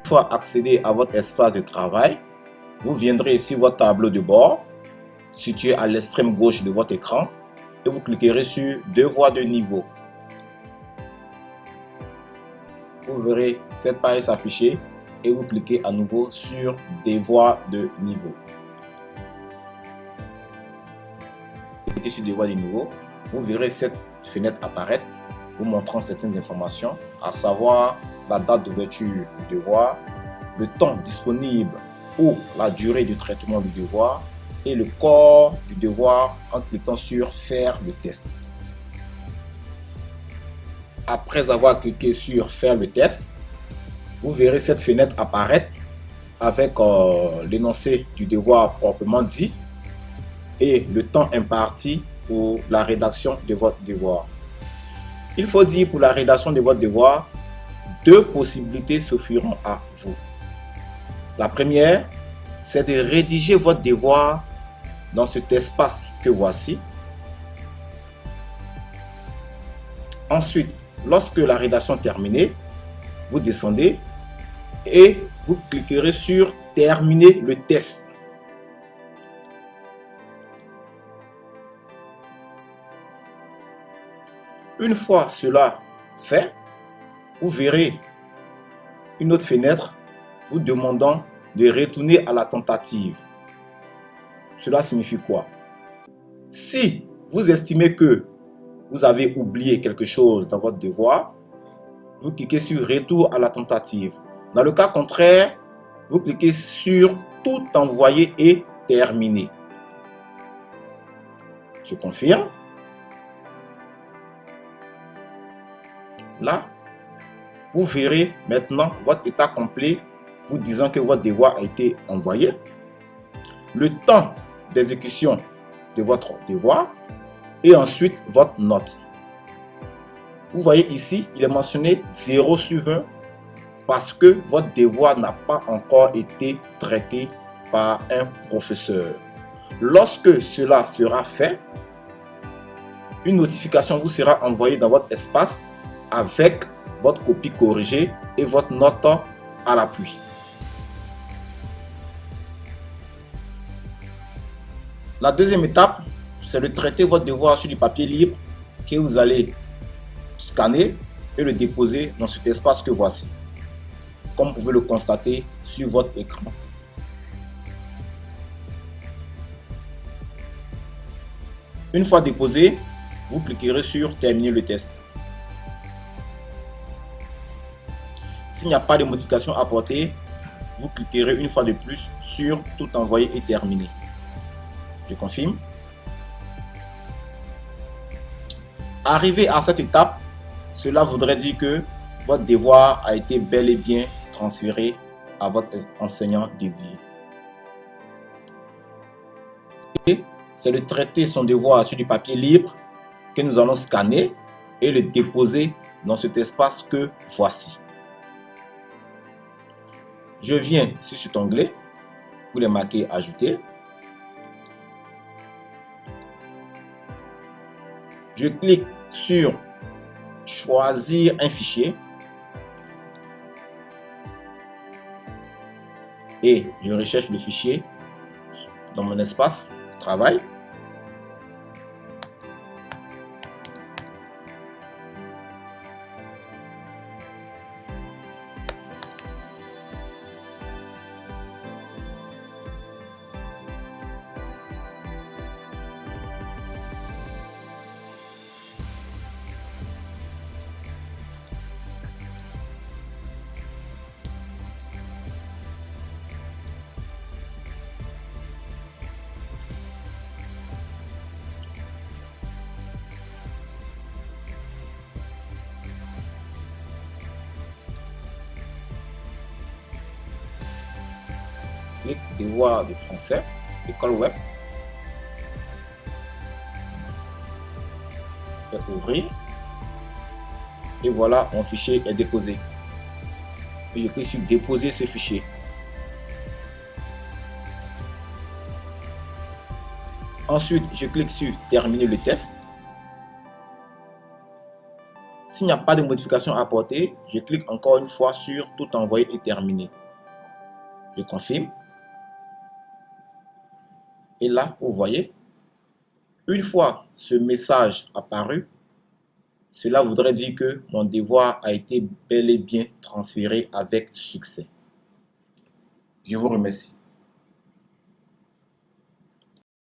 Une fois accédé à votre espace de travail, vous viendrez sur votre tableau de bord, situé à l'extrême gauche de votre écran, et vous cliquerez sur Devoirs de niveau. Vous verrez cette page s'afficher et vous cliquez à nouveau sur Devoirs de niveau. Cliquez sur Devoirs de niveau, vous verrez cette fenêtre apparaître, vous montrant certaines informations, à savoir la date d'ouverture du devoir, le temps disponible ou la durée du traitement du devoir et le corps du devoir en cliquant sur Faire le test. Après avoir cliqué sur Faire le test, vous verrez cette fenêtre apparaître avec l'énoncé du devoir proprement dit et le temps imparti pour la rédaction de votre devoir. Il faut dire pour la rédaction de votre devoir, deux possibilités s'offriront à vous. La première, c'est de rédiger votre devoir dans cet espace que voici. Ensuite, lorsque la rédaction est terminée, vous descendez et vous cliquerez sur Terminer le test. Une fois cela fait, vous verrez une autre fenêtre vous demandant de retourner à la tentative. Cela signifie quoi? Si vous estimez que vous avez oublié quelque chose dans votre devoir, vous cliquez sur Retour à la tentative. Dans le cas contraire, vous cliquez sur Tout envoyer et terminer. Je confirme. Là, vous verrez maintenant votre état complet vous disant que votre devoir a été envoyé, le temps d'exécution de votre devoir et ensuite votre note. Vous voyez ici, il est mentionné 0 sur 20 parce que votre devoir n'a pas encore été traité par un professeur. Lorsque cela sera fait, une notification vous sera envoyée dans votre espace avec votre copie corrigée et votre note à l'appui. La deuxième étape, c'est de traiter votre devoir sur du papier libre que vous allez scanner et le déposer dans cet espace que voici, comme vous pouvez le constater sur votre écran. Une fois déposé, vous cliquerez sur Terminer le test. S'il n'y a pas de modification apportée, vous cliquerez une fois de plus sur Tout envoyer et terminer. Je confirme. Arrivé à cette étape, cela voudrait dire que votre devoir a été bel et bien transféré à votre enseignant dédié. Et c'est de traiter son devoir sur du papier libre que nous allons scanner et le déposer dans cet espace que voici. Je viens sur cet onglet, vous les marquez Ajouter. Je clique sur Choisir un fichier et je recherche le fichier dans mon espace de travail. Clique Devoir de français, école web. Je vais ouvrir. Et voilà, mon fichier est déposé. Et je clique sur Déposer ce fichier. Ensuite, je clique sur Terminer le test. S'il n'y a pas de modification à apporter, je clique encore une fois sur « Tout envoyé et terminé ». Je confirme. Et là, vous voyez, une fois ce message apparu, cela voudrait dire que mon devoir a été bel et bien transféré avec succès. Je vous remercie.